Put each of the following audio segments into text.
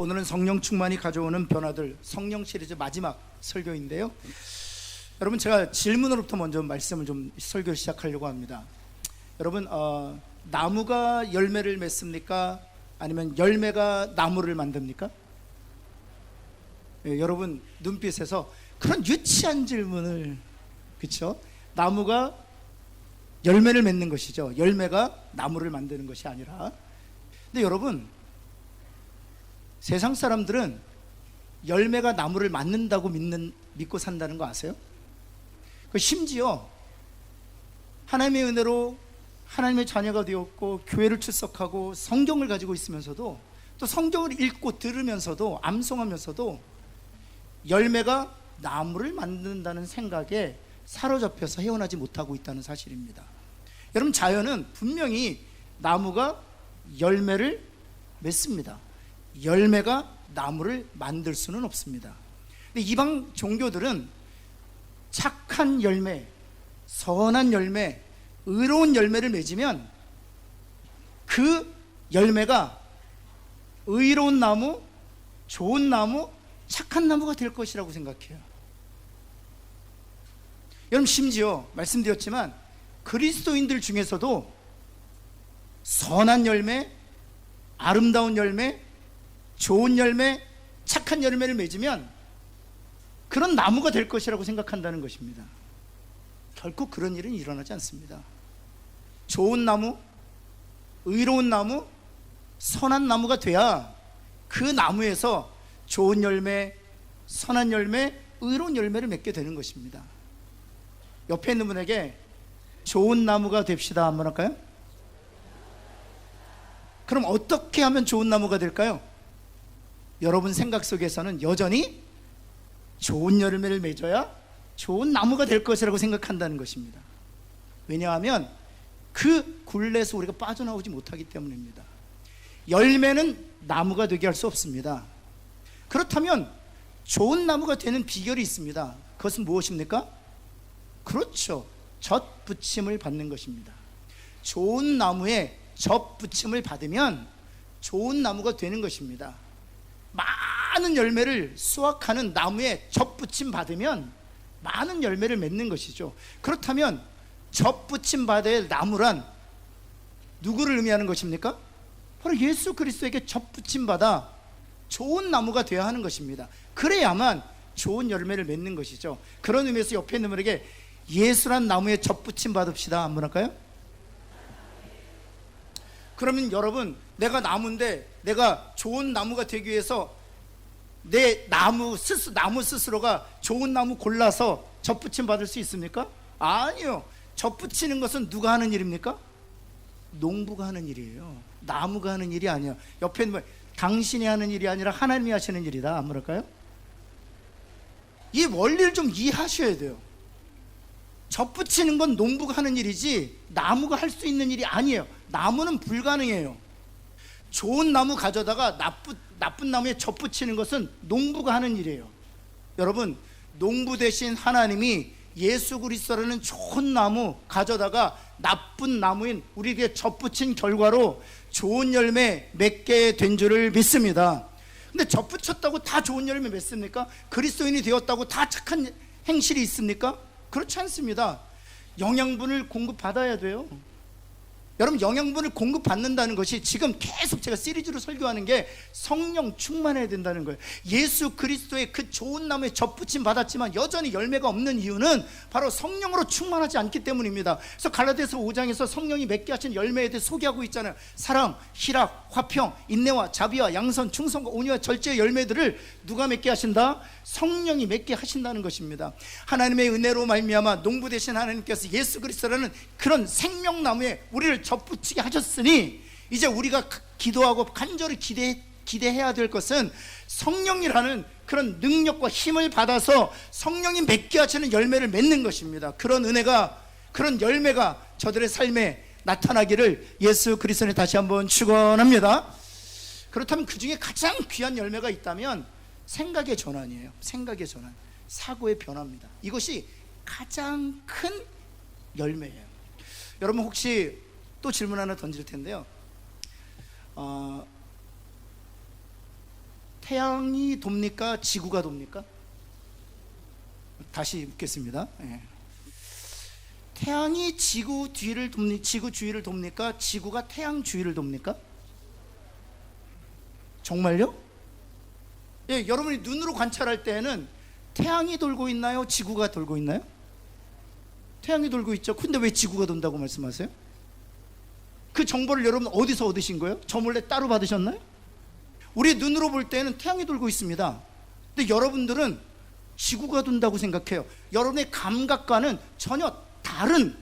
오늘은 성령 충만이 가져오는 변화들 성령 시리즈 마지막 설교인데요. 여러분, 제가 질문으로부터 먼저 말씀을 좀 설교를 시작하려고 합니다. 여러분, 나무가 열매를 맺습니까? 아니면 열매가 나무를 만듭니까? 여러분 눈빛에서 그런 유치한 질문을, 그렇죠? 나무가 열매를 맺는 것이죠. 열매가 나무를 만드는 것이 아니라. 근데 여러분, 세상 사람들은 열매가 나무를 만든다고 믿고 산다는 거 아세요? 심지어 하나님의 은혜로 하나님의 자녀가 되었고 교회를 출석하고 성경을 가지고 있으면서도, 또 성경을 읽고 들으면서도, 암송하면서도 열매가 나무를 만든다는 생각에 사로잡혀서 헤어나지 못하고 있다는 사실입니다. 여러분, 자연은 분명히 나무가 열매를 맺습니다. 열매가 나무를 만들 수는 없습니다. 근데 이방 종교들은 착한 열매, 선한 열매, 의로운 열매를 맺으면 그 열매가 의로운 나무, 좋은 나무, 착한 나무가 될 것이라고 생각해요. 여러분, 심지어 말씀드렸지만 그리스도인들 중에서도 선한 열매, 아름다운 열매, 좋은 열매, 착한 열매를 맺으면 그런 나무가 될 것이라고 생각한다는 것입니다. 결코 그런 일은 일어나지 않습니다. 좋은 나무, 의로운 나무, 선한 나무가 돼야 그 나무에서 좋은 열매, 선한 열매, 의로운 열매를 맺게 되는 것입니다. 옆에 있는 분에게 좋은 나무가 됩시다 한번 할까요? 그럼 어떻게 하면 좋은 나무가 될까요? 여러분 생각 속에서는 여전히 좋은 열매를 맺어야 좋은 나무가 될 것이라고 생각한다는 것입니다. 왜냐하면 그 굴레에서 우리가 빠져나오지 못하기 때문입니다. 열매는 나무가 되게 할 수 없습니다. 그렇다면 좋은 나무가 되는 비결이 있습니다. 그것은 무엇입니까? 그렇죠, 젖붙임을 받는 것입니다. 좋은 나무에 젖붙임을 받으면 좋은 나무가 되는 것입니다. 많은 열매를 수확하는 나무에 젖붙임 받으면 많은 열매를 맺는 것이죠. 그렇다면 젖붙임 받아야 할 나무란 누구를 의미하는 것입니까? 바로 예수 그리스도에게 젖붙임 받아 좋은 나무가 되어야 하는 것입니다. 그래야만 좋은 열매를 맺는 것이죠. 그런 의미에서 옆에 있는 분에게 예수란 나무에 젖붙임 받읍시다 한번 할까요? 그러면 여러분, 내가 나무인데 내가 좋은 나무가 되기 위해서 내 나무 스스로가 좋은 나무 골라서 젖붙임 받을 수 있습니까? 아니요. 젖붙이는 것은 누가 하는 일입니까? 농부가 하는 일이에요. 나무가 하는 일이 아니에요. 옆에 있는 분, 당신이 하는 일이 아니라 하나님이 하시는 일이다 한번 할까요? 이 원리를 좀 이해하셔야 돼요. 젖붙이는 건 농부가 하는 일이지 나무가 할 수 있는 일이 아니에요. 나무는 불가능해요. 좋은 나무 가져다가 나쁜 나무에 젖붙이는 것은 농부가 하는 일이에요. 여러분, 농부 대신 하나님이 예수 그리스도라는 좋은 나무 가져다가 나쁜 나무인 우리에게 젖붙인 결과로 좋은 열매 맺게 된 줄을 믿습니다. 근데 젖붙였다고 다 좋은 열매 맺습니까? 그리스도인이 되었다고 다 착한 행실이 있습니까? 그렇지 않습니다. 영양분을 공급받아야 돼요. 여러분, 영양분을 공급받는다는 것이 지금 계속 제가 시리즈로 설교하는 게 성령 충만해야 된다는 거예요. 예수 그리스도의 그 좋은 나무에 젖붙임 받았지만 여전히 열매가 없는 이유는 바로 성령으로 충만하지 않기 때문입니다. 그래서 갈라디아서 5장에서 성령이 맺게 하신 열매에 대해 소개하고 있잖아요. 사랑, 희락, 화평, 인내와 자비와 양선, 충성과 온유와 절제의 열매들을 누가 맺게 하신다? 성령이 맺게 하신다는 것입니다. 하나님의 은혜로 말미암아 농부 되신 하나님께서 예수 그리스도라는 그런 생명나무에 우리를 젖붙이게 하셨으니 이제 우리가 기도하고 간절히 기대해야 될 것은 성령이라는 그런 능력과 힘을 받아서 성령이 맺게 하시는 열매를 맺는 것입니다. 그런 은혜가, 그런 열매가 저들의 삶에 나타나기를 예수 그리스도에 다시 한번 축원합니다. 그렇다면 그 중에 가장 귀한 열매가 있다면 생각의 전환이에요. 생각의 전환, 사고의 변화입니다. 이것이 가장 큰 열매예요. 여러분, 혹시 또 질문 하나 던질 텐데요. 태양이 돕니까? 지구가 돕니까? 다시 묻겠습니다. 예. 태양이 지구 주위를 돕니까? 지구가 태양 주위를 돕니까? 정말요? 예, 여러분이 눈으로 관찰할 때는 태양이 돌고 있나요? 지구가 돌고 있나요? 태양이 돌고 있죠. 근데 왜 지구가 돈다고 말씀하세요? 그 정보를 여러분 어디서 얻으신 거예요? 저 몰래 따로 받으셨나요? 우리 눈으로 볼 때는 태양이 돌고 있습니다. 근데 여러분들은 지구가 돈다고 생각해요. 여러분의 감각과는 전혀 다른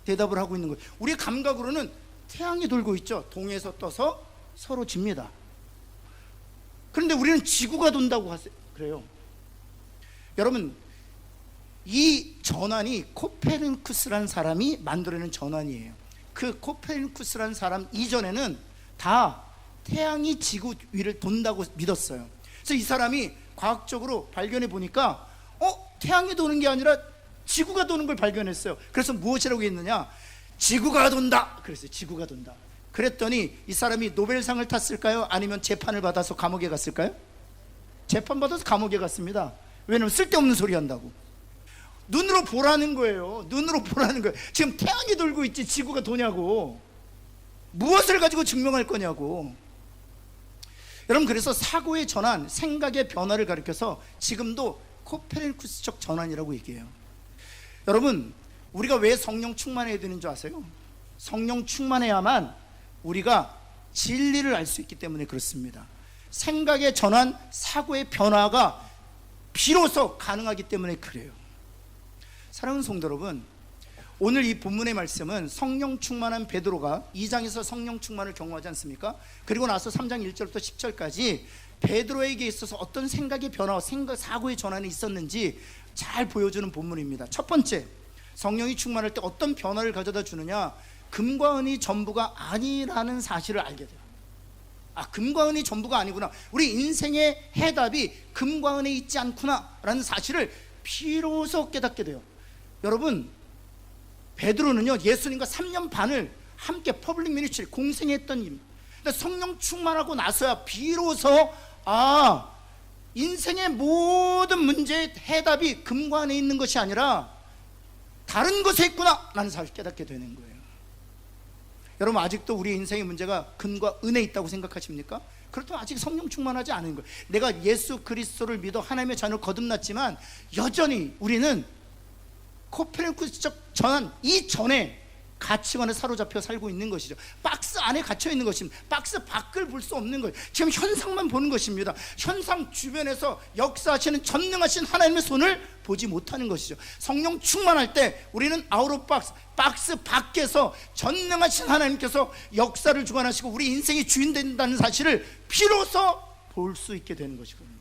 대답을 하고 있는 거예요. 우리의 감각으로는 태양이 돌고 있죠. 동에서 떠서 서로 집니다. 그런데 우리는 지구가 돈다고 그래요. 여러분, 이 전환이 코페르니쿠스라는 사람이 만들어낸 전환이에요. 그 코페르니쿠스라는 사람 이전에는 다 태양이 지구 위를 돈다고 믿었어요. 그래서 이 사람이 과학적으로 발견해 보니까 태양이 도는 게 아니라 지구가 도는 걸 발견했어요. 그래서 무엇이라고 했느냐? 지구가 돈다. 그랬어요. 지구가 돈다. 그랬더니 이 사람이 노벨상을 탔을까요? 아니면 재판을 받아서 감옥에 갔을까요? 재판 받아서 감옥에 갔습니다. 왜냐면 쓸데없는 소리 한다고. 눈으로 보라는 거예요. 눈으로 보라는 거예요. 지금 태양이 돌고 있지 지구가 도냐고. 무엇을 가지고 증명할 거냐고. 여러분, 그래서 사고의 전환, 생각의 변화를 가리켜서 지금도 코페르니쿠스적 전환이라고 얘기해요. 여러분, 우리가 왜 성령 충만해야 되는 줄 아세요? 성령 충만해야만 우리가 진리를 알 수 있기 때문에 그렇습니다. 생각의 전환, 사고의 변화가 비로소 가능하기 때문에 그래요. 사랑하는 성도 여러분, 오늘 이 본문의 말씀은 성령 충만한 베드로가 2장에서 성령 충만을 경험하지 않습니까? 그리고 나서 3장 1절부터 10절까지 베드로에게 있어서 어떤 생각의 변화와 사고의 전환이 있었는지 잘 보여주는 본문입니다. 첫 번째, 성령이 충만할 때 어떤 변화를 가져다 주느냐? 금과 은이 전부가 아니라는 사실을 알게 돼요. 금과 은이 전부가 아니구나. 우리 인생의 해답이 금과 은에 있지 않구나 라는 사실을 비로소 깨닫게 돼요. 여러분, 베드로는요, 예수님과 3년 반을 함께 퍼블릭 미니스트리 공생했던 임. 근데 성령 충만하고 나서야 비로소 인생의 모든 문제의 해답이 금과 은에 있는 것이 아니라 다른 것에 있구나 라는 사실을 깨닫게 되는 거예요. 여러분, 아직도 우리 인생의 문제가 금과 은에 있다고 생각하십니까? 그렇다면 아직 성령 충만하지 않은 거예요. 내가 예수 그리스도를 믿어 하나님의 자녀를 거듭났지만 여전히 우리는 코페르니쿠스적 전환 이전에 가치관에 사로잡혀 살고 있는 것이죠. 박스 안에 갇혀 있는 것입니다. 박스 밖을 볼 수 없는 거예요. 지금 현상만 보는 것입니다. 현상 주변에서 역사하시는 전능하신 하나님의 손을 보지 못하는 것이죠. 성령 충만할 때 우리는 아웃 오브 박스 밖에서 전능하신 하나님께서 역사를 주관하시고 우리 인생의 주인 된다는 사실을 비로소 볼 수 있게 되는 것이거든요.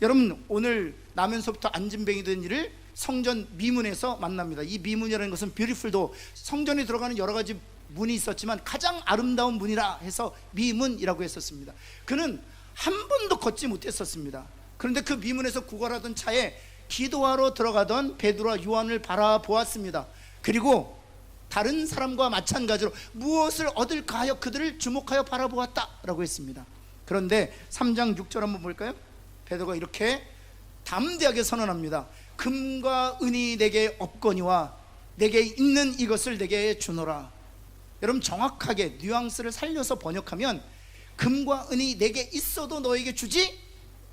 여러분, 오늘 나면서부터 안진뱅이 된 일을 성전 미문에서 만납니다. 이 미문이라는 것은 뷰티풀도 성전에 들어가는 여러 가지 문이 있었지만 가장 아름다운 문이라 해서 미문이라고 했었습니다. 그는 한 번도 걷지 못했었습니다. 그런데 그 미문에서 구걸하던 차에 기도하러 들어가던 베드로와 요한을 바라보았습니다. 그리고 다른 사람과 마찬가지로 무엇을 얻을까 하여 그들을 주목하여 바라보았다라고 했습니다. 그런데 3장 6절 한번 볼까요? 베드로가 이렇게 담대하게 선언합니다. 금과 은이 내게 없거니와 내게 있는 이것을 내게 주노라. 여러분, 정확하게 뉘앙스를 살려서 번역하면 금과 은이 내게 있어도 너에게 주지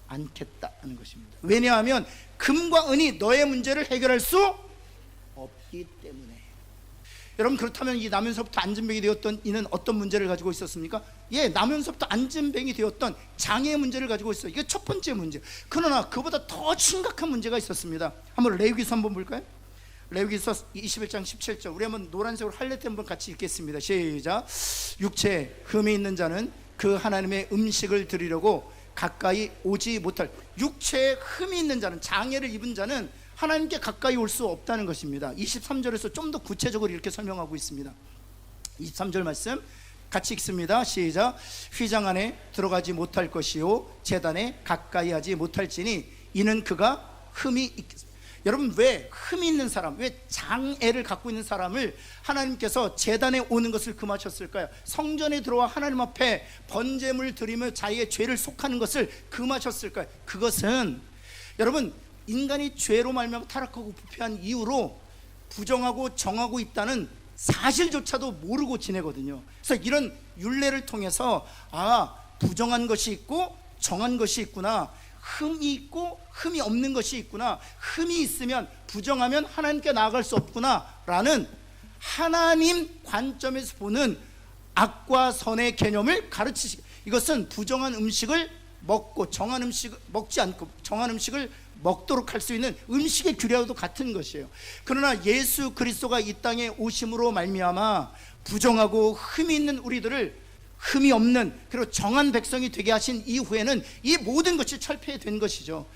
않겠다는 것입니다. 왜냐하면 금과 은이 너의 문제를 해결할 수 없기 때문에. 여러분, 그렇다면 이 나면서부터 안진뱅이 되었던 이는 어떤 문제를 가지고 있었습니까? 나면서부터 안진뱅이 되었던 장애의 문제를 가지고 있어요. 이게 첫 번째 문제. 그러나 그보다 더 심각한 문제가 있었습니다. 한번 레위기서 한번 볼까요? 레위기서 21장 17절. 우리 한번 노란색으로 할레트 한번 같이 읽겠습니다. 시작. 육체에 흠이 있는 자는 그 하나님의 음식을 드리려고 가까이 오지 못할. 육체에 흠이 있는 자는, 장애를 입은 자는 하나님께 가까이 올 수 없다는 것입니다. 23절에서 좀 더 구체적으로 이렇게 설명하고 있습니다. 23절 말씀 같이 읽습니다. 시작. 휘장 안에 들어가지 못할 것이요 재단에 가까이 하지 못할지니 이는 그가 흠이 있겠습니다. 여러분, 왜 흠이 있는 사람, 왜 장애를 갖고 있는 사람을 하나님께서 제단에 오는 것을 금하셨을까요? 성전에 들어와 하나님 앞에 번제물 드리며 자기의 죄를 속하는 것을 금하셨을까요? 그것은 여러분, 인간이 죄로 말미암아 타락하고 부패한 이후로 부정하고 정하고 있다는 사실조차도 모르고 지내거든요. 그래서 이런 율례를 통해서 부정한 것이 있고 정한 것이 있구나, 흠이 있고 흠이 없는 것이 있구나, 흠이 있으면 부정하면 하나님께 나아갈 수 없구나 라는 하나님 관점에서 보는 악과 선의 개념을 가르치시. 이것은 부정한 음식을 먹고 정한 음식 먹지 않고 정한 음식을 먹도록 할 수 있는 음식의 규례와도 같은 것이에요. 그러나 예수 그리스도가 이 땅에 오심으로 말미암아 부정하고 흠이 있는 우리들을 흠이 없는, 그리고 정한 백성이 되게 하신 이후에는 이 모든 것이 철폐된 것이죠.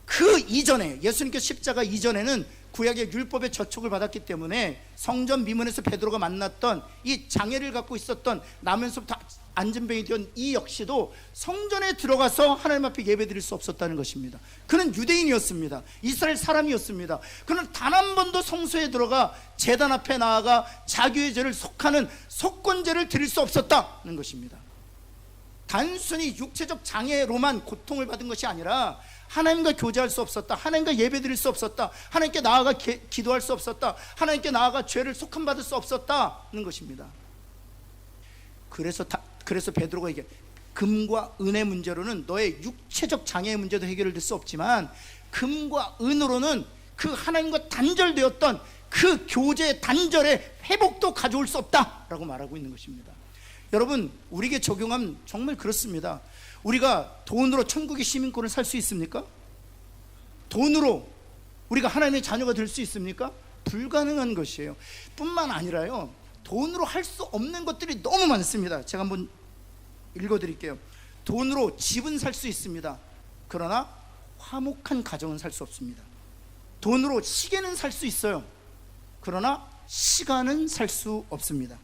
그 이전에, 예수님께서 십자가 이전에는 구약의 율법의 저촉을 받았기 때문에 성전 미문에서 베드로가 만났던 이 장애를 갖고 있었던, 나면서부터 안진병이 된 이 역시도 성전에 들어가서 하나님 앞에 예배드릴 수 없었다는 것입니다. 그는 유대인이었습니다. 이스라엘 사람이었습니다. 그는 단 한 번도 성소에 들어가 제단 앞에 나아가 자기의 죄를 속하는 속건제를 드릴 수 없었다는 것입니다. 단순히 육체적 장애로만 고통을 받은 것이 아니라 하나님과 교제할 수 없었다, 하나님과 예배드릴 수 없었다, 하나님께 나아가 기도할 수 없었다, 하나님께 나아가 죄를 속함받을 수 없었다는 것입니다. 그래서 베드로가 이게 금과 은의 문제로는 너의 육체적 장애의 문제도 해결될 수 없지만 금과 은으로는 그 하나님과 단절되었던 그 교제의 단절의 회복도 가져올 수 없다라고 말하고 있는 것입니다. 여러분, 우리에게 적용하면 정말 그렇습니다. 우리가 돈으로 천국의 시민권을 살 수 있습니까? 돈으로 우리가 하나님의 자녀가 될 수 있습니까? 불가능한 것이에요. 뿐만 아니라요, 돈으로 할 수 없는 것들이 너무 많습니다. 제가 한번 읽어드릴게요. 돈으로 집은 살 수 있습니다. 그러나 화목한 가정은 살 수 없습니다. 돈으로 시계는 살 수 있어요. 그러나 시간은 살 수 없습니다.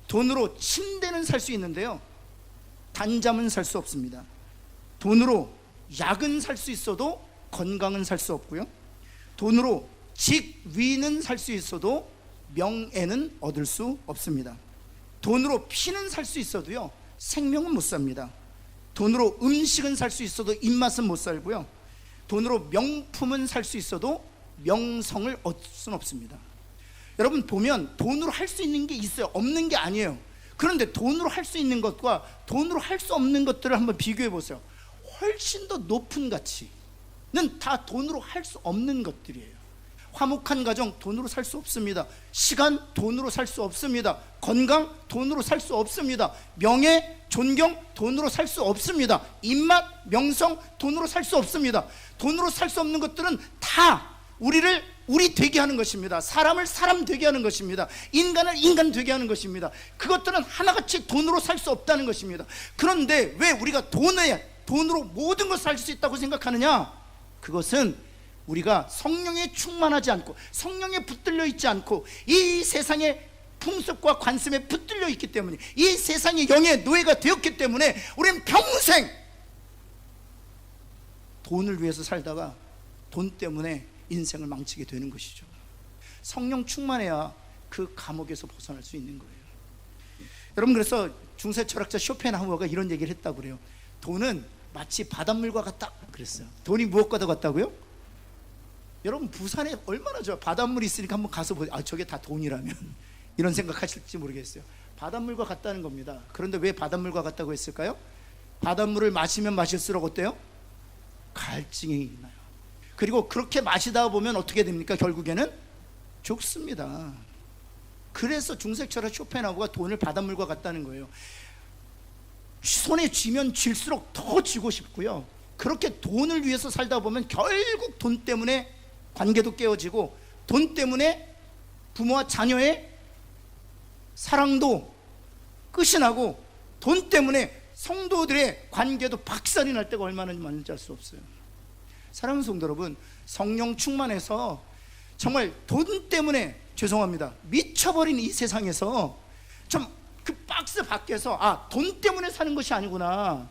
돈으로 침대는 살 수 있는데요, 단잠은 살 수 없습니다. 돈으로 약은 살 수 있어도 건강은 살 수 없고요, 돈으로 직위는 살 수 있어도 명예는 얻을 수 없습니다. 돈으로 피는 살 수 있어도요, 생명은 못 삽니다. 돈으로 음식은 살 수 있어도 입맛은 못 살고요, 돈으로 명품은 살 수 있어도 명성을 얻을 수는 없습니다. 여러분, 보면 돈으로 할 수 있는 게 있어요. 없는 게 아니에요. 그런데 돈으로 할 수 있는 것과 돈으로 할 수 없는 것들을 한번 비교해 보세요. 훨씬 더 높은 가치는 다 돈으로 할 수 없는 것들이에요. 화목한 가정, 돈으로 살 수 없습니다. 시간, 돈으로 살 수 없습니다. 건강, 돈으로 살 수 없습니다. 명예, 존경, 돈으로 살 수 없습니다. 입맛, 명성, 돈으로 살 수 없습니다. 돈으로 살 수 없는 것들은 다 우리 되게 하는 것입니다. 사람을 사람 되게 하는 것입니다. 인간을 인간 되게 하는 것입니다. 그것들은 하나같이 돈으로 살 수 없다는 것입니다. 그런데 왜 우리가 돈으로 모든 것을 살 수 있다고 생각하느냐? 그것은 우리가 성령에 충만하지 않고 성령에 붙들려 있지 않고 이 세상의 풍습과 관습에 붙들려 있기 때문에, 이 세상의 영의 노예가 되었기 때문에 우리는 평생 돈을 위해서 살다가 돈 때문에 인생을 망치게 되는 것이죠. 성령 충만해야 그 감옥에서 벗어날 수 있는 거예요. 여러분, 그래서 중세 철학자 쇼펜하우어가 이런 얘기를 했다고 그래요. 돈은 마치 바닷물과 같다 그랬어요. 돈이 무엇과도 같다고요? 여러분, 부산에 얼마나 좋아. 바닷물이 있으니까 한번 가서 보세요. 저게 다 돈이라면 이런 생각하실지 모르겠어요. 바닷물과 같다는 겁니다. 그런데 왜 바닷물과 같다고 했을까요? 바닷물을 마시면 마실수록 어때요? 갈증이 나요. 그리고 그렇게 마시다 보면 어떻게 됩니까? 결국에는 죽습니다. 그래서 중세 철학 쇼펜하우어가 돈을 바닷물과 같다는 거예요. 손에 쥐면 쥘수록 더 쥐고 싶고요, 그렇게 돈을 위해서 살다 보면 결국 돈 때문에 관계도 깨어지고, 돈 때문에 부모와 자녀의 사랑도 끝이 나고, 돈 때문에 성도들의 관계도 박살이 날 때가 얼마나 많은지 알 수 없어요. 사랑하는 성도 여러분, 성령 충만해서 정말 돈 때문에, 죄송합니다, 미쳐버린 이 세상에서 좀 그 박스 밖에서 돈 때문에 사는 것이 아니구나,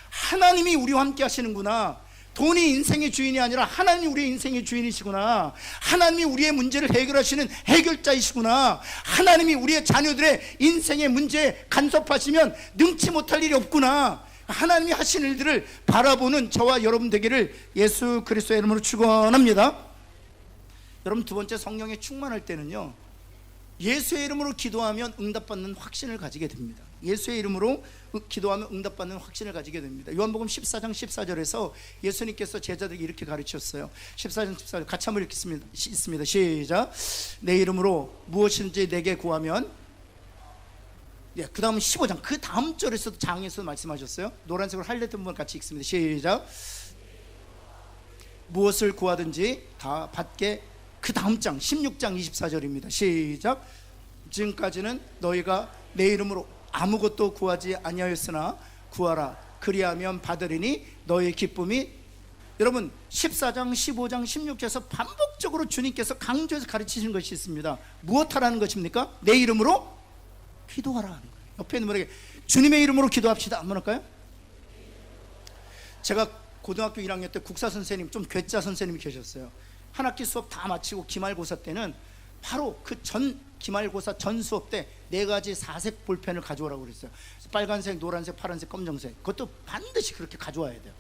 하나님이 우리와 함께 하시는구나, 돈이 인생의 주인이 아니라 하나님이 우리의 인생의 주인이시구나. 하나님이 우리의 문제를 해결하시는 해결자이시구나. 하나님이 우리의 자녀들의 인생의 문제에 간섭하시면 능치 못할 일이 없구나. 하나님이 하시는 일들을 바라보는 저와 여러분 되기를 예수 그리스도의 이름으로 축원합니다. 여러분, 두 번째, 성령에 충만할 때는요, 예수의 이름으로 기도하면 응답받는 확신을 가지게 됩니다. 예수의 이름으로 기도하면 응답받는 확신을 가지게 됩니다. 요한복음 14장 14절에서 예수님께서 제자들에게 이렇게 가르쳤어요. 14장 14절 같이 한번 읽겠습니다. 시작. 내 이름으로 무엇이든지 내게 구하면, 그 다음 15장 그 다음 절에서도 장에서 말씀하셨어요. 노란색으로 하이라이트 분 같이 읽습니다. 시작. 무엇을 구하든지 다 받게. 그 다음 장 16장 24절입니다. 시작. 지금까지는 너희가 내 이름으로 아무것도 구하지 아니하였으나 구하라, 그리하면 받으리니 너희의 기쁨이. 여러분, 14장 15장 16절에서 반복적으로 주님께서 강조해서 가르치시는 것이 있습니다. 무엇하라는 것입니까? 내 이름으로 기도하라는 거예요. 옆에 있는 분에게 주님의 이름으로 기도합시다 한번 할까요? 제가 고등학교 1학년 때 국사 선생님, 좀 괴짜 선생님이 계셨어요. 한 학기 수업 다 마치고 기말고사 때는 바로 그 기말고사 전 수업 때 4가지 4색 볼펜을 가져오라고 그랬어요. 빨간색, 노란색, 파란색, 검정색. 그것도 반드시 그렇게 가져와야 돼요.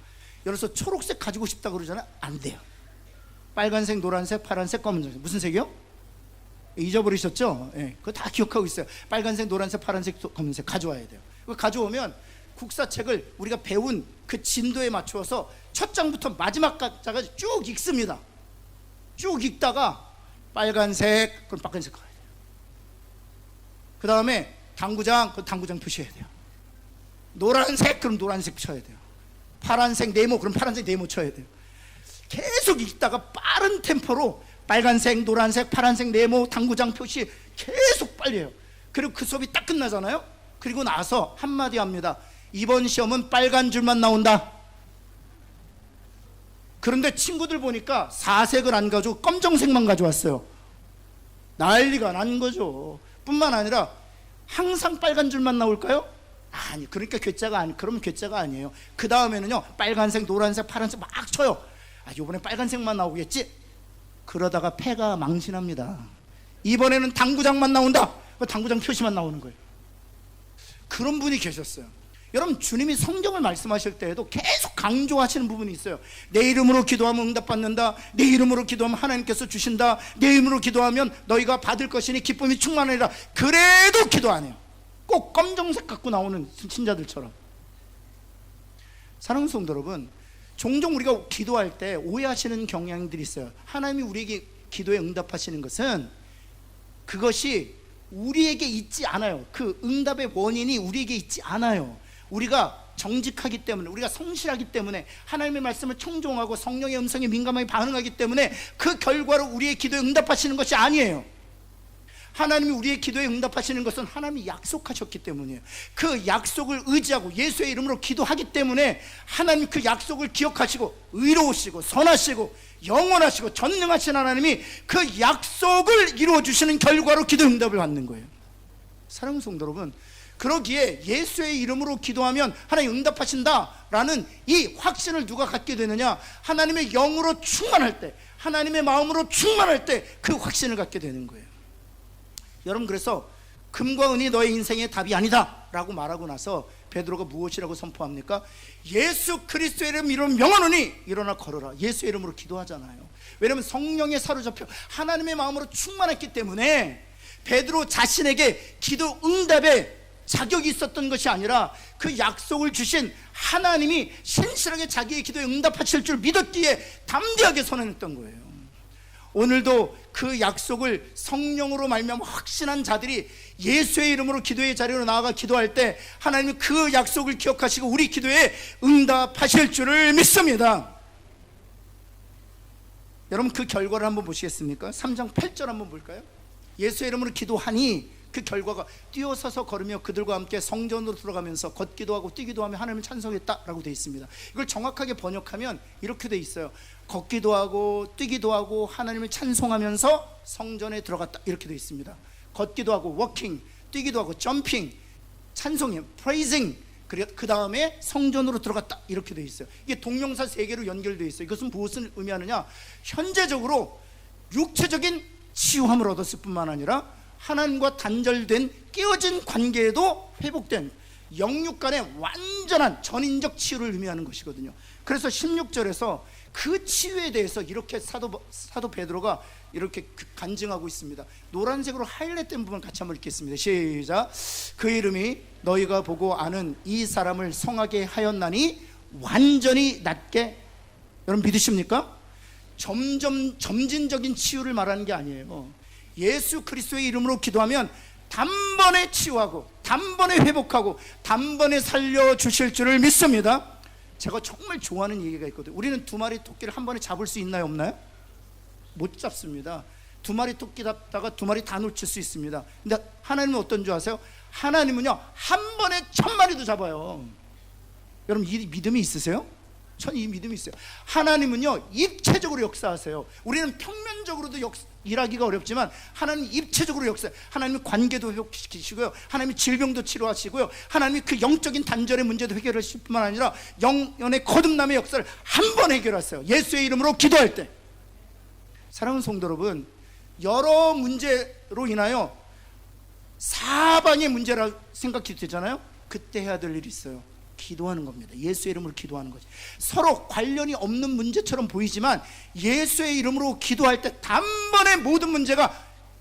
그래서 초록색 가지고 싶다 그러잖아요. 안 돼요. 빨간색, 노란색, 파란색, 검정색. 무슨 색이요? 잊어버리셨죠? 그거 다 기억하고 있어요. 빨간색, 노란색, 파란색, 검은색 가져와야 돼요. 그거 가져오면 국사책을 우리가 배운 그 진도에 맞추어서 첫 장부터 마지막 장까지 쭉 읽습니다. 쭉 읽다가 빨간색, 그럼 빨간색 가야 돼요. 그 다음에 당구장, 그럼 당구장 표시해야 돼요. 노란색, 그럼 노란색 쳐야 돼요. 파란색 네모, 그럼 파란색 네모 쳐야 돼요. 계속 읽다가 빠른 템포로 빨간색, 노란색, 파란색 네모, 당구장 표시 계속 빨리 해요. 그리고 그 수업이 딱 끝나잖아요. 그리고 나서 한마디 합니다. 이번 시험은 빨간 줄만 나온다. 그런데 친구들 보니까 4색을 안 가지고 검정색만 가져왔어요. 난리가 난 거죠. 뿐만 아니라 항상 빨간 줄만 나올까요? 아니, 그러니까 그러면 괴짜가 아니에요. 그 다음에는요, 빨간색, 노란색, 파란색 막 쳐요. 이번에 빨간색만 나오겠지? 그러다가 패가 망신합니다. 이번에는 당구장만 나온다. 당구장 표시만 나오는 거예요. 그런 분이 계셨어요. 여러분, 주님이 성경을 말씀하실 때에도 계속 강조하시는 부분이 있어요. 내 이름으로 기도하면 응답받는다. 내 이름으로 기도하면 하나님께서 주신다. 내 이름으로 기도하면 너희가 받을 것이니 기쁨이 충만하리라. 그래도 기도 안 해요. 꼭 검정색 갖고 나오는 신자들처럼. 사랑하는 성도 여러분, 종종 우리가 기도할 때 오해하시는 경향들이 있어요. 하나님이 우리에게 기도에 응답하시는 것은 그것이 우리에게 있지 않아요. 그 응답의 원인이 우리에게 있지 않아요. 우리가 정직하기 때문에, 우리가 성실하기 때문에, 하나님의 말씀을 청종하고 성령의 음성에 민감하게 반응하기 때문에 그 결과로 우리의 기도에 응답하시는 것이 아니에요. 하나님이 우리의 기도에 응답하시는 것은 하나님이 약속하셨기 때문이에요. 그 약속을 의지하고 예수의 이름으로 기도하기 때문에 하나님 그 약속을 기억하시고 의로우시고 선하시고 영원하시고 전능하신 하나님이 그 약속을 이루어주시는 결과로 기도 응답을 받는 거예요. 사랑하는 성도 여러분, 그러기에 예수의 이름으로 기도하면 하나님 응답하신다라는 이 확신을 누가 갖게 되느냐? 하나님의 영으로 충만할 때, 하나님의 마음으로 충만할 때 그 확신을 갖게 되는 거예요. 여러분, 그래서 금과 은이 너의 인생의 답이 아니다 라고 말하고 나서 베드로가 무엇이라고 선포합니까? 예수 그리스도의 이름으로 명하노니 일어나 걸어라. 예수의 이름으로 기도하잖아요. 왜냐하면 성령에 사로잡혀 하나님의 마음으로 충만했기 때문에 베드로 자신에게 기도 응답의 자격이 있었던 것이 아니라 그 약속을 주신 하나님이 신실하게 자기의 기도에 응답하실 줄 믿었기에 담대하게 선언했던 거예요. 오늘도 그 약속을 성령으로 말미암아 확신한 자들이 예수의 이름으로 기도의 자리로 나아가 기도할 때 하나님은 그 약속을 기억하시고 우리 기도에 응답하실 줄을 믿습니다. 여러분, 그 결과를 한번 보시겠습니까? 3장 8절 한번 볼까요? 예수의 이름으로 기도하니 그 결과가 뛰어서서 걸으며 그들과 함께 성전으로 들어가면서 걷기도 하고 뛰기도 하며 하나님을 찬송했다라고 되어 있습니다. 이걸 정확하게 번역하면 이렇게 되어 있어요. 걷기도 하고 뛰기도 하고 하나님을 찬송하면서 성전에 들어갔다, 이렇게 되어 있습니다. 걷기도 하고 워킹, 뛰기도 하고 점핑, 찬송이 praising, 그 다음에 성전으로 들어갔다 이렇게 되어 있어요. 이게 동명사 3개로 연결되어 있어요. 이것은 무엇을 의미하느냐, 현재적으로 육체적인 치유함을 얻었을 뿐만 아니라 하나님과 단절된 깨어진 관계에도 회복된 영육 간의 완전한 전인적 치유를 의미하는 것이거든요. 그래서 16절에서 그 치유에 대해서 이렇게 사도 베드로가 이렇게 간증하고 있습니다. 노란색으로 하이라이트된 부분 같이 한번 읽겠습니다. 시작. 그 이름이 너희가 보고 아는 이 사람을 성하게 하였나니 완전히 낫게. 여러분 믿으십니까? 점진적인 치유를 말하는 게 아니에요. 예수 그리스도의 이름으로 기도하면 단번에 치유하고 단번에 회복하고 단번에 살려주실 줄을 믿습니다. 제가 정말 좋아하는 얘기가 있거든요. 우리는 2마리 토끼를 한 번에 잡을 수 있나요, 없나요? 못 잡습니다. 2마리 토끼 잡다가 2마리 다 놓칠 수 있습니다. 근데 하나님은 어떤 줄 아세요? 하나님은요 한 번에 1000마리도 잡아요. 여러분 이 믿음이 있으세요? 전 이 믿음이 있어요. 하나님은요 입체적으로 역사하세요. 우리는 평면적으로도 일하기가 어렵지만 하나님은 입체적으로 역사해요. 하나님은 관계도 회복시키시고요, 하나님이 질병도 치료하시고요, 하나님이 그 영적인 단절의 문제도 해결하실 뿐만 아니라 영연의 거듭남의 역사를 한 번 해결하세요. 예수의 이름으로 기도할 때. 사랑하는 성도 여러분, 여러 문제로 인하여 사방의 문제라 생각이 되잖아요. 그때 해야 될 일이 있어요. 기도하는 겁니다. 예수의 이름으로 기도하는 거지. 서로 관련이 없는 문제처럼 보이지만 예수의 이름으로 기도할 때 단번에 모든 문제가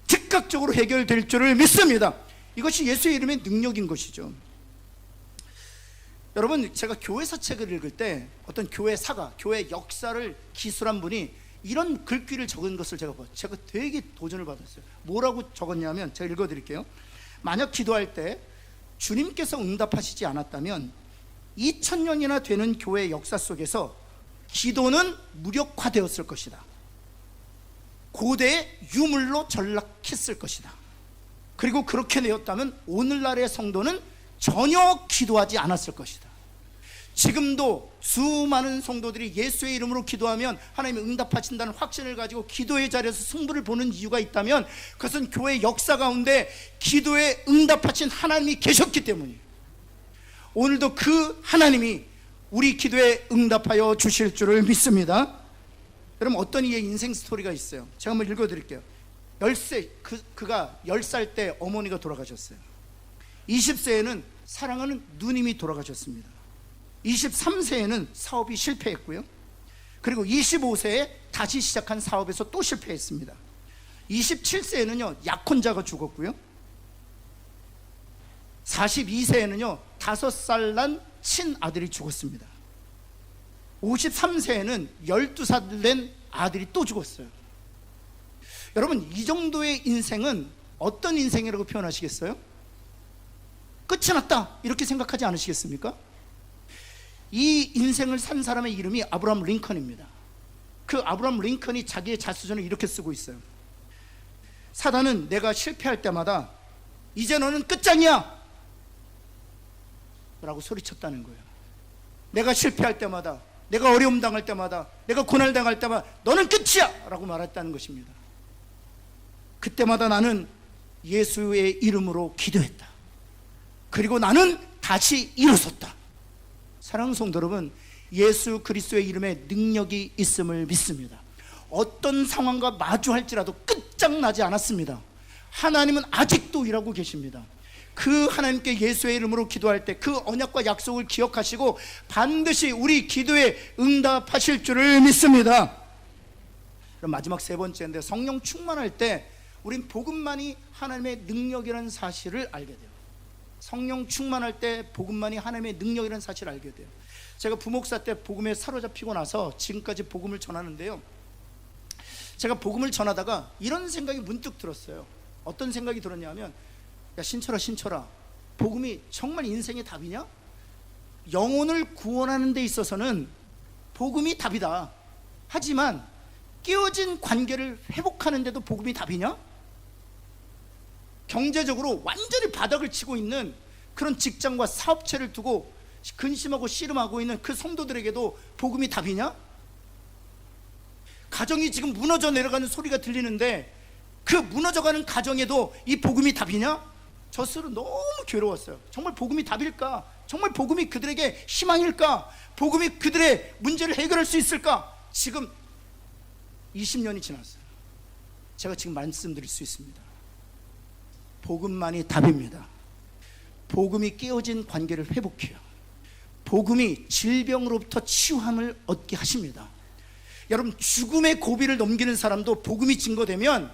즉각적으로 해결될 줄을 믿습니다. 이것이 예수의 이름의 능력인 것이죠. 여러분, 제가 교회사 책을 읽을 때 어떤 교회사가, 교회 역사를 기술한 분이 이런 글귀를 적은 것을 제가 봤어요. 제가 되게 도전을 받았어요. 뭐라고 적었냐면, 제가 읽어드릴게요. 만약 기도할 때 주님께서 응답하시지 않았다면 2000년이나 되는 교회 역사 속에서 기도는 무력화되었을 것이다. 고대의 유물로 전락했을 것이다. 그리고 그렇게 되었다면 오늘날의 성도는 전혀 기도하지 않았을 것이다. 지금도 수많은 성도들이 예수의 이름으로 기도하면 하나님이 응답하신다는 확신을 가지고 기도의 자리에서 승부를 보는 이유가 있다면 그것은 교회 역사 가운데 기도에 응답하신 하나님이 계셨기 때문이에요. 오늘도 그 하나님이 우리 기도에 응답하여 주실 줄을 믿습니다. 여러분, 어떤 이의 인생 스토리가 있어요. 제가 한번 읽어드릴게요. 10세, 그가 10살 때 어머니가 돌아가셨어요. 20세에는 사랑하는 누님이 돌아가셨습니다. 23세에는 사업이 실패했고요. 그리고 25세에 다시 시작한 사업에서 또 실패했습니다. 27세에는요 약혼자가 죽었고요. 42세에는요 5살 난 친아들이 죽었습니다. 53세에는 12살 된 아들이 또 죽었어요. 여러분, 이 정도의 인생은 어떤 인생이라고 표현하시겠어요? 끝이 났다 이렇게 생각하지 않으시겠습니까? 이 인생을 산 사람의 이름이 아브라함 링컨입니다. 그 아브라함 링컨이 자기의 자서전을 이렇게 쓰고 있어요. 사단은 내가 실패할 때마다 이제 너는 끝장이야 라고 소리쳤다는 거예요. 내가 실패할 때마다, 내가 어려움 당할 때마다, 내가 고난 당할 때마다 너는 끝이야 라고 말했다는 것입니다. 그때마다 나는 예수의 이름으로 기도했다. 그리고 나는 다시 일어섰다. 사랑하는 성도 여러분, 예수 그리스도의 이름에 능력이 있음을 믿습니다. 어떤 상황과 마주할지라도 끝장나지 않았습니다. 하나님은 아직도 일하고 계십니다. 그 하나님께 예수의 이름으로 기도할 때 그 언약과 약속을 기억하시고 반드시 우리 기도에 응답하실 줄을 믿습니다. 그럼 마지막 3번째인데, 성령 충만할 때 우린 복음만이 하나님의 능력이라는 사실을 알게 돼요. 성령 충만할 때 복음만이 하나님의 능력이라는 사실을 알게 돼요. 제가 부목사 때 복음에 사로잡히고 나서 지금까지 복음을 전하는데요, 제가 복음을 전하다가 이런 생각이 문득 들었어요. 어떤 생각이 들었냐면, 야 신철아, 복음이 정말 인생의 답이냐? 영혼을 구원하는 데 있어서는 복음이 답이다. 하지만 깨어진 관계를 회복하는 데도 복음이 답이냐? 경제적으로 완전히 바닥을 치고 있는 그런 직장과 사업체를 두고 근심하고 씨름하고 있는 그 성도들에게도 복음이 답이냐? 가정이 지금 무너져 내려가는 소리가 들리는데 그 무너져가는 가정에도 이 복음이 답이냐? 저 스스로 너무 괴로웠어요. 정말 복음이 답일까? 정말 복음이 그들에게 희망일까? 복음이 그들의 문제를 해결할 수 있을까? 지금 20년이 지났어요. 제가 지금 말씀드릴 수 있습니다. 복음만이 답입니다. 복음이 깨어진 관계를 회복해요. 복음이 질병으로부터 치유함을 얻게 하십니다. 여러분, 죽음의 고비를 넘기는 사람도 복음이 증거되면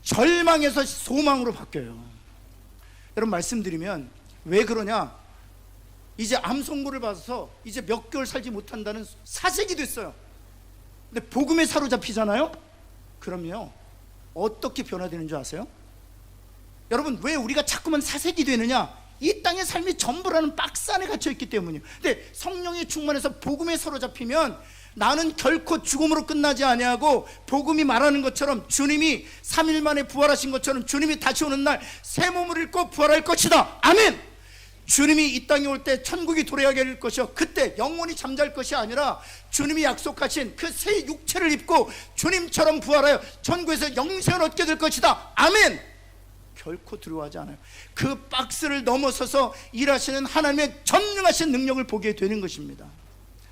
절망에서 소망으로 바뀌어요. 여러분, 말씀드리면 왜 그러냐? 이제 암 선고를 받아서 이제 몇 개월 살지 못한다는 사색이 됐어요. 근데 복음에 사로잡히잖아요. 그럼요, 어떻게 변화되는 줄 아세요? 여러분, 왜 우리가 자꾸만 사색이 되느냐? 이 땅의 삶이 전부라는 박스 안에 갇혀있기 때문이에요. 근데 성령이 충만해서 복음에 사로잡히면 나는 결코 죽음으로 끝나지 아니하고, 복음이 말하는 것처럼 주님이 3일 만에 부활하신 것처럼 주님이 다시 오는 날 새 몸을 입고 부활할 것이다. 아멘. 주님이 이 땅에 올 때 천국이 도래하게 될 것이요, 그때 영원히 잠잘 것이 아니라 주님이 약속하신 그 새 육체를 입고 주님처럼 부활하여 천국에서 영생을 얻게 될 것이다. 아멘. 결코 두려워하지 않아요. 그 박스를 넘어서서 일하시는 하나님의 전능하신 능력을 보게 되는 것입니다.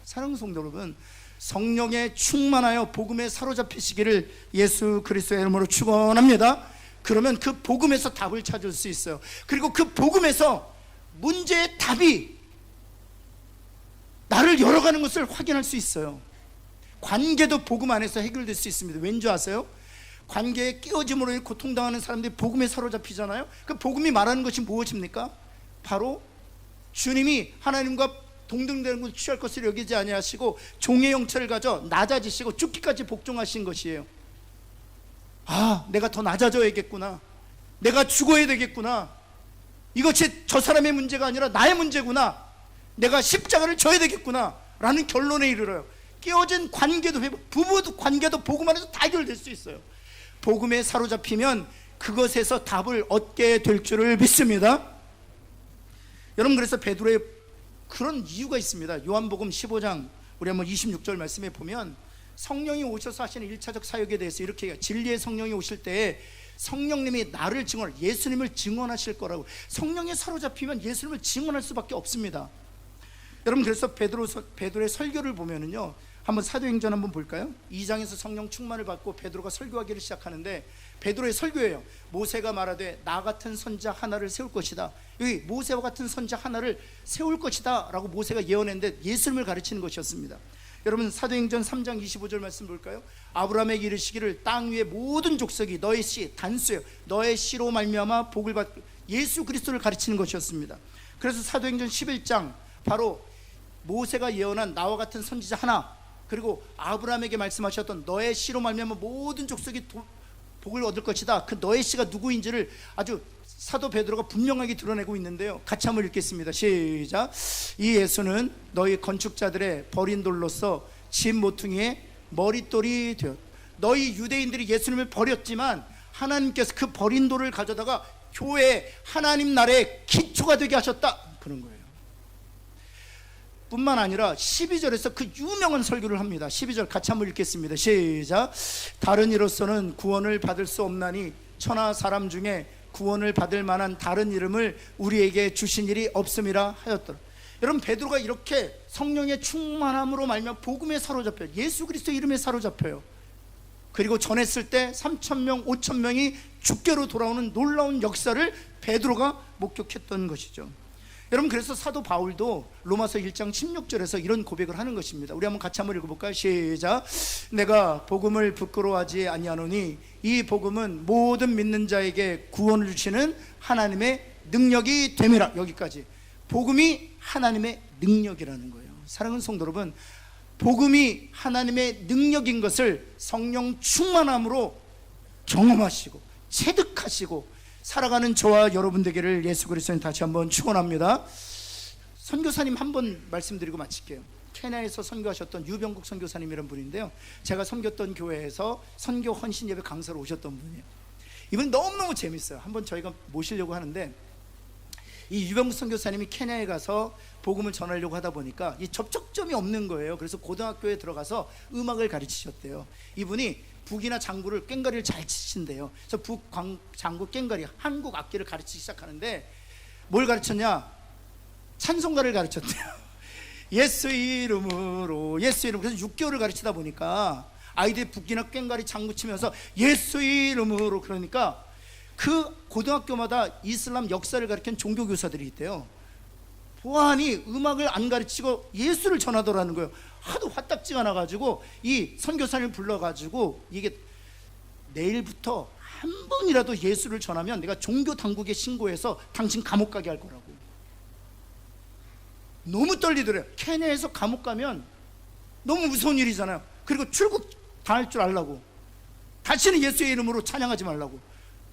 사랑하는 성도 여러분, 성령에 충만하여 복음에 사로잡히시기를 예수 그리스도의 이름으로 축원합니다. 그러면 그 복음에서 답을 찾을 수 있어요. 그리고 그 복음에서 문제의 답이 나를 열어가는 것을 확인할 수 있어요. 관계도 복음 안에서 해결될 수 있습니다. 왠지 아세요? 관계의 깨어짐으로 고통당하는 사람들이 복음에 사로잡히잖아요. 그 복음이 말하는 것이 무엇입니까? 바로 주님이 하나님과 동등되는 것을 취할 것을 여기지 아니하시고 종의 형체를 가져 낮아지시고 죽기까지 복종하신 것이에요. 아, 내가 더 낮아져야겠구나, 내가 죽어야 되겠구나, 이것이 저 사람의 문제가 아니라 나의 문제구나, 내가 십자가를 져야 되겠구나 라는 결론에 이르러요. 깨어진 관계도 회복, 부부 관계도 복음 안에서 다 해결될 수 있어요. 복음에 사로잡히면 그것에서 답을 얻게 될 줄을 믿습니다. 여러분, 그래서 베드로의 그런 이유가 있습니다. 요한복음 15장 우리 한번 26절 말씀에 보면 성령이 오셔서 하시는 1차적 사역에 대해서 이렇게 해요. 진리의 성령이 오실 때에 성령님이 나를 증언, 예수님을 증언하실 거라고. 성령에 사로잡히면 예수님을 증언할 수밖에 없습니다. 여러분, 그래서 베드로의 설교를 보면은요, 한번 사도행전 한번 볼까요? 2장에서 성령 충만을 받고 베드로가 설교하기를 시작하는데, 베드로의 설교예요. 모세가 말하되 나 같은 선자 하나를 세울 것이다. 여기 모세와 같은 선자 하나를 세울 것이다 라고 모세가 예언했는데 예수님을 가르치는 것이었습니다. 여러분, 사도행전 3장 25절 말씀 볼까요? 아브라함에게 이르시기를 땅 위의 모든 족속이 너의 씨, 단수예요, 너의 씨로 말미암아 복을 받고, 예수 그리스도를 가르치는 것이었습니다. 그래서 사도행전 11장 바로 모세가 예언한 나와 같은 선지자 하나, 그리고 아브라함에게 말씀하셨던 너의 씨로 말미암아 모든 족속이 복을 얻을 것이다, 그 너의 씨가 누구인지를 아주 사도 베드로가 분명하게 드러내고 있는데요. 같이 한번 읽겠습니다. 시작. 이 예수는 너희 건축자들의 버린 돌로서 집 모퉁이의 머릿돌이 되었다. 너희 유대인들이 예수님을 버렸지만 하나님께서 그 버린 돌을 가져다가 교회 하나님 나라의 기초가 되게 하셨다, 그런 거예요. 뿐만 아니라 12절에서 그 유명한 설교를 합니다. 12절 같이 한번 읽겠습니다. 시작. 다른 이로서는 구원을 받을 수 없나니 천하 사람 중에 구원을 받을 만한 다른 이름을 우리에게 주신 일이 없음이라 하였더라. 여러분, 베드로가 이렇게 성령의 충만함으로 말미암아 복음에 사로잡혀요. 예수 그리스도 이름에 사로잡혀요. 그리고 전했을 때 3,000명 5,000명이 주께로 돌아오는 놀라운 역사를 베드로가 목격했던 것이죠. 여러분, 그래서 사도 바울도 로마서 1장 16절에서 이런 고백을 하는 것입니다. 우리 한번 같이 한번 읽어볼까요? 시작. 내가 복음을 부끄러워하지 아니하노니 이 복음은 모든 믿는 자에게 구원을 주시는 하나님의 능력이 됨이라. 여기까지. 복음이 하나님의 능력이라는 거예요. 사랑하는 성도 여러분, 복음이 하나님의 능력인 것을 성령 충만함으로 경험하시고 체득하시고 살아가는 저와 여러분 되기를 예수 그리스도님 다시 한번 축원합니다. 선교사님 한 번 말씀드리고 마칠게요. 케냐에서 선교하셨던 유병국 선교사님이라는 분인데요, 제가 섬겼던 교회에서 선교 헌신 예배 강사로 오셨던 분이에요. 이분 너무너무 재밌어요. 한번 저희가 모시려고 하는데, 이 유병국 선교사님이 케냐에 가서 복음을 전하려고 하다 보니까 이 접촉점이 없는 거예요. 그래서 고등학교에 들어가서 음악을 가르치셨대요. 이분이 북이나 장구를 꽹과리를 잘 치신대요. 그래서 북, 장구, 꽹과리, 한국 악기를 가르치기 시작하는데 뭘 가르쳤냐? 찬송가를 가르쳤대요. 예수 이름으로, 예수 이름. 그래서 6개월을 가르치다 보니까 아이들이 북기나 꽹과리 장구 치면서 예수 이름으로, 그러니까 그 고등학교마다 이슬람 역사를 가르치는 종교교사들이 있대요. 보안이 음악을 안 가르치고 예수를 전하더라는 거예요. 하도 화딱지가 나가지고 이 선교사님을 불러가지고, 이게 내일부터 한 번이라도 예수를 전하면 내가 종교 당국에 신고해서 당신 감옥 가게 할 거라고. 너무 떨리더래요. 케냐에서 감옥 가면 너무 무서운 일이잖아요. 그리고 출국 당할 줄 알라고, 다시는 예수의 이름으로 찬양하지 말라고.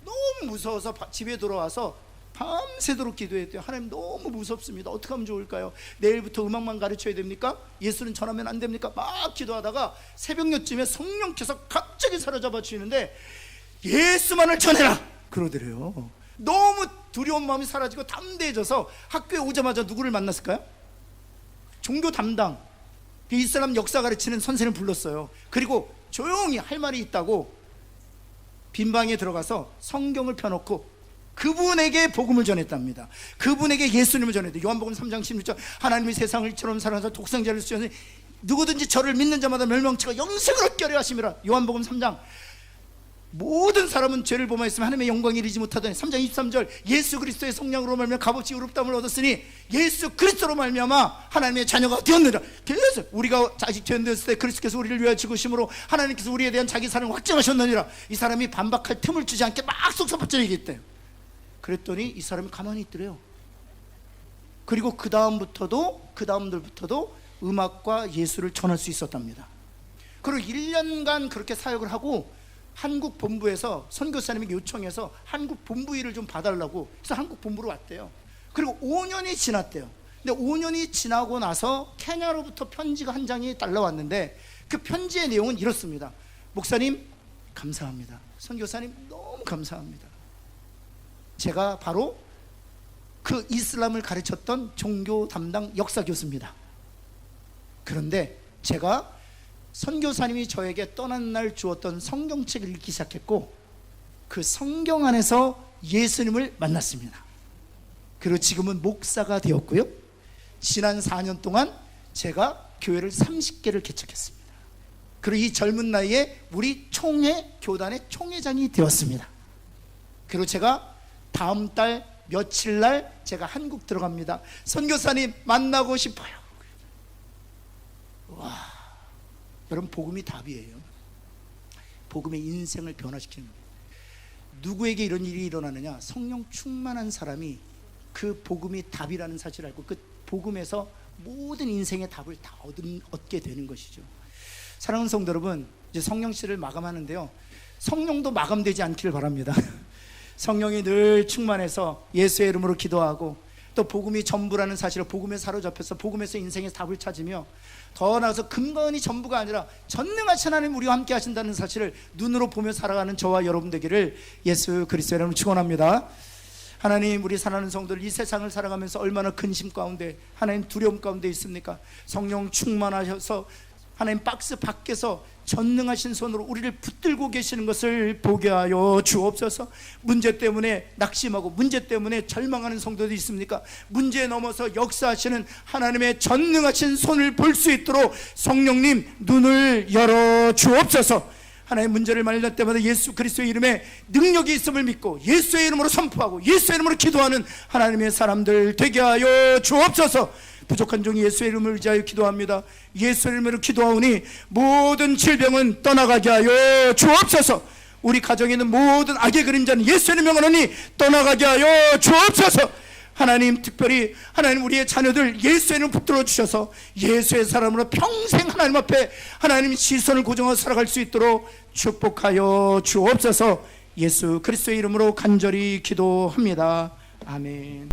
너무 무서워서 집에 돌아와서 밤새도록 기도했대요. 하나님, 너무 무섭습니다. 어떻게 하면 좋을까요? 내일부터 음악만 가르쳐야 됩니까? 예수는 전하면 안 됩니까? 막 기도하다가 새벽녘쯤에 성령께서 갑자기 사로잡아 주시는데 예수만을 전해라 그러더래요. 너무 두려운 마음이 사라지고 담대해져서 학교에 오자마자 누구를 만났을까요? 종교 담당, 그 이슬람 역사 가르치는 선생님을 불렀어요. 그리고 조용히 할 말이 있다고 빈방에 들어가서 성경을 펴놓고 그분에게 복음을 전했답니다. 그분에게 예수님을 전했대요. 요한복음 3장 16절, 하나님이 세상을 이처럼 사랑하사 독생자를 주셨으니 누구든지 저를 믿는 자마다 멸망치가 영생을 얻게 하려 하심이라. 요한복음 3장, 모든 사람은 죄를 범하였으면 하나님의 영광에 이르지 못하더니 3장 23절, 예수 그리스도의 성령으로 말미암아 값없이 의롭다함을 얻었으니 예수 그리스도로 말미암아 하나님의 자녀가 되었느니라. 그래서 우리가 아직 죄 안 되었을 때 그리스도께서 우리를 위하여 죽으심으로 하나님께서 우리에 대한 자기 사랑을 확증하셨느니라. 이 사람이 반박할 틈을 주지 않게 막 속삭박질 얘기했대요. 그랬더니 이 사람이 가만히 있더래요. 그리고 그 다음들부터도 음악과 예수를 전할 수 있었답니다. 그리고 1년간 그렇게 사역을 하고 한국 본부에서 선교사님에게 요청해서 한국 본부 일을 좀 봐달라고 해서 한국 본부로 왔대요. 그리고 5년이 지났대요. 근데 5년이 지나고 나서 케냐로부터 편지가 한 장이 날라왔는데 그 편지의 내용은 이렇습니다. 목사님 감사합니다. 선교사님 너무 감사합니다. 제가 바로 그 이슬람을 가르쳤던 종교 담당 역사 교수입니다. 그런데 제가 선교사님이 저에게 떠난 날 주었던 성경책을 읽기 시작했고 그 성경 안에서 예수님을 만났습니다. 그리고 지금은 목사가 되었고요. 지난 4년 동안 제가 교회를 30개를 개척했습니다. 그리고 이 젊은 나이에 우리 총회 교단의 총회장이 되었습니다. 그리고 제가 다음 달 며칠 날 제가 한국 들어갑니다. 선교사님 만나고 싶어요. 와, 여러분, 복음이 답이에요. 복음의 인생을 변화시키는 거예요. 누구에게 이런 일이 일어나느냐? 성령 충만한 사람이 그 복음이 답이라는 사실을 알고 그 복음에서 모든 인생의 답을 다 얻게 되는 것이죠. 사랑하는 성도 여러분, 이제 성령씨를 마감하는데요, 성령도 마감되지 않기를 바랍니다. 성령이 늘 충만해서 예수의 이름으로 기도하고 또 복음이 전부라는 사실을, 복음에 사로잡혀서 복음에서 인생의 답을 찾으며 더 나아가서 금건이 전부가 아니라 전능하신 하나님 우리와 함께 하신다는 사실을 눈으로 보며 살아가는 저와 여러분 되기를 예수 그리스도의 이름으로 축원합니다. 하나님, 우리 사랑하는 성도들 이 세상을 살아가면서 얼마나 근심 가운데, 하나님 두려움 가운데 있습니까? 성령 충만하셔서 하나님 박스 밖에서 전능하신 손으로 우리를 붙들고 계시는 것을 보게 하여 주옵소서. 문제 때문에 낙심하고 문제 때문에 절망하는 성도들이 있습니까? 문제에 넘어서 역사하시는 하나님의 전능하신 손을 볼 수 있도록 성령님 눈을 열어 주옵소서. 하나님, 문제를 만날 때마다 예수 그리스도의 이름에 능력이 있음을 믿고 예수의 이름으로 선포하고 예수의 이름으로 기도하는 하나님의 사람들 되게 하여 주옵소서. 부족한 종이 예수의 이름을 의지하여 기도합니다. 예수의 이름으로 기도하오니 모든 질병은 떠나가게 하여 주옵소서. 우리 가정에 있는 모든 악의 그림자는 예수의 이름을 명하노니 떠나가게 하여 주옵소서. 하나님, 특별히 하나님 우리의 자녀들 예수의 이름을 붙들어 주셔서 예수의 사람으로 평생 하나님 앞에 하나님 시선을 고정하고 살아갈 수 있도록 축복하여 주옵소서. 예수 그리스도의 이름으로 간절히 기도합니다. 아멘.